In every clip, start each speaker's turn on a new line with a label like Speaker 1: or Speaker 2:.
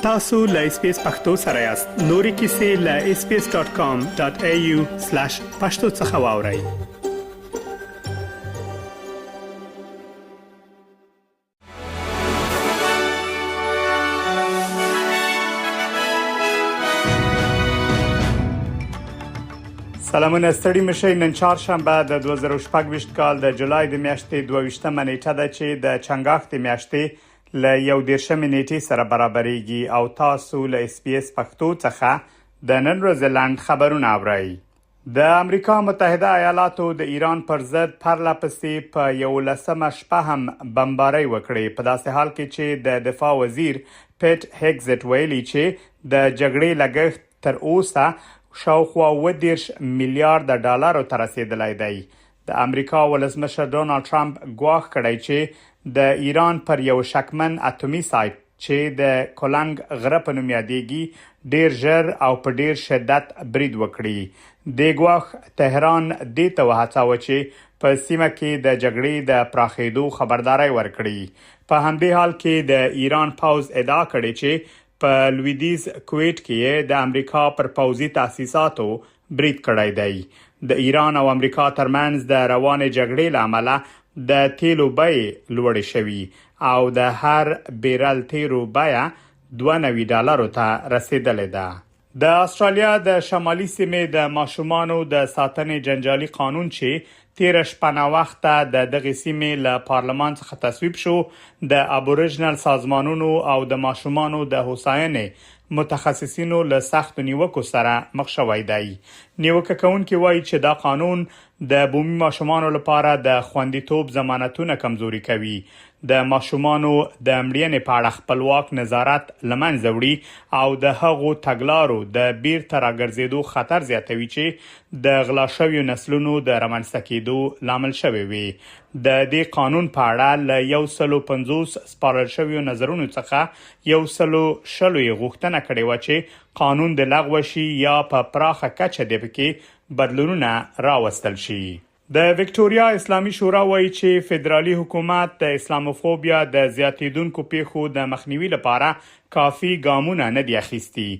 Speaker 1: tasu.lspacepakhtosarayast nori kisi.lspace.com.au/pakhtosakhawauri. سلامونه ستړي مشي نن چهارشنبه د 2018 کال د جولای د میاشتې 22مه نیټه ده چې د چنګاښ د میاشتې ل 11مه نیټې سره برابرېږي او تاسو له اس پی اس پښتو څخه د نن ورځې لاند خبرونه اورئ. د امریکا متحده ایالاتو د ایران پر ضد پرلپسې په 11مه شپه هم بمبارۍ وکړې په داسې حال کې چې د دفاع وزیر پیټ هیګزټ ویلي چې د جګړې لګښت تر اوسه شاوخوا 10 میلیارډ ډالر ته رسیدلی دی. د امریکا ولسمشر ډونالد ټرمپ ګواښ کړی چې د ایران پر یو شکمن اتومي سایت چې د کولنګ غره په نوم یادېږي ډیر ژر او په ډیر شدت برید وکړي. د ګواښ تهران دې ته وهڅاوه چې په سیمه کې د جګړې د پراخېدو خبرداري ورکړي. په همدې حال کې د ایران پوځ ادعا کړې چې په لویدیز کویټ کې د امریکا پر پوځي تاسیساتو برید کړی دی. د ایران او امریکا ترمنځ د روانې جګړې له امله د تیلو بیې لوړې شوي او د هر بیرل تیلو بیه $92 ته رسیدلې ده. د استرالیا د شمالي سیمې د ماشومانو د ساتنې جنجالي قانون چې تیر شپه وخت د دغه سیمې له پارلمان څخه تصویب شو د ابوریجنل سازمانونو او د ماشومانو د هوساینې متخصصینو له سخت نیوکو سره مخ شوی دی. نیوکه کوونکي وایي چې دا قانون د بومي ماشومانو لپاره د خوندیتوب ضمانتونه کمزوري کوي، د ماشومانو د مړینې په اړه خپلواک نظارت له منځه وړي او د هغو تګلارو د بیرته راګرځېدو خطر زیاتوي چې د غلا شویو نسلونو د رامنځته کېدو لامل شوی وي. د دې قانون په اړه له 150 سپارل شویو نظرونو څخه 120 یې غوښتنه کړې وه چې قانون د لغوه شي یا په پراخه کچه د پکې بدلونونه راوستل شي. د وکټوريا اسلامي شورا وایي چې فدرالي حکومت د اسلاموفوبیا د زیاتیدونکو پیښو د مخنیوي لپاره کافي ګامونه نه دی اخیستي.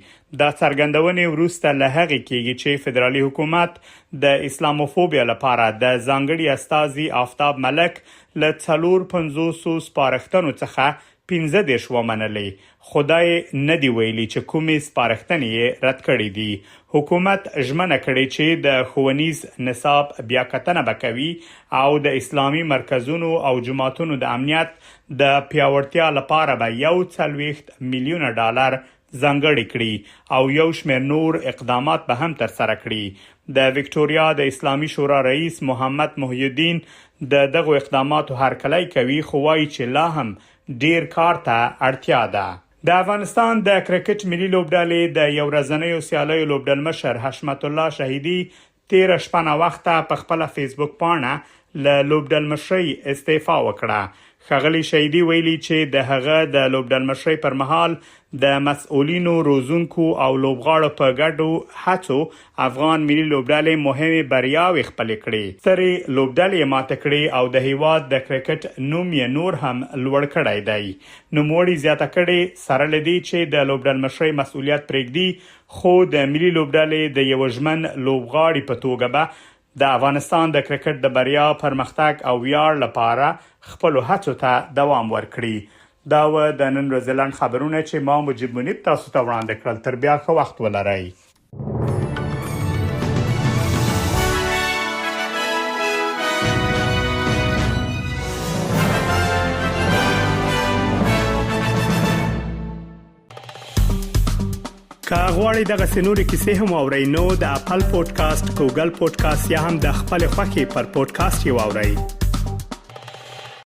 Speaker 1: دا څرګندونې وروسته له هغې کېږي چې فدرالي حکومت د اسلاموفوبیا لپاره د ځانګړي استازي آفتاب ملک له 450 سپارښتنو څخه 15 ومنلې. خدای نه دی ویلي چې کومې سپارښتنې رد کړې دي. حکومت ژمنه کړې چې د ښوونیز نصاب بیاکتنه به کوي او د اسلامي مرکزونو او جماعتونو د امنیت د پیاوړتیا لپاره به $140 میلیون ځانګړي کړي او یو شمېر نور اقدامات به هم ترسره کړي. د وکټوريا د اسلامي شورا رئیس محمد محی الدین دغه اقداماتو هرکلی کوي خو وایي چې لا هم ډیر کار ته اړتیا ده. د افغانستان د کرکټ ملي لوبډلې د یو ورځنیو سیالیو لوبډلمشر حشمت الله شهیدي تیر شپه وخت په خپل فیسبوک پاڼه له لوبډلمشرۍ استعفا وکړه. ښاغلي شهیدي ویلي چې د هغه د لوبډلمشرۍ پر مهال د مسؤلینو، روزونکو او لوبغاړو په ګډو هڅو افغان ملي لوبډلې مهمه بریاوې خپلې کړې. سرې لوبډلې ماته کړې او د هیواد د کرکټ نوم یې نور هم لوړ کړی دی. نوموړي زیاته کړې سره لدی چې د لوبډلمشرۍ مسؤلیت پرېږدي خو د ملي لوبډلې د یو ژمن لوبغاړي په توګه به د افغانستان د کرکټ د بریا، پرمختګ او ویاړ لپاره خپل هڅو ته دوام ورکړي. دا و د نن ورځې لاند خبرونه چې ما مجيب منیب تاسو ته وړاندې کړل. تر بیا ښه وخت ولرئ. که غواړئ دغه سنوري کیسې هم اورئ نو د خپل پودکاسټ، ګوګل پودکاسټ یا هم د خپل خوښي پر پودکاسټ یو اورئ.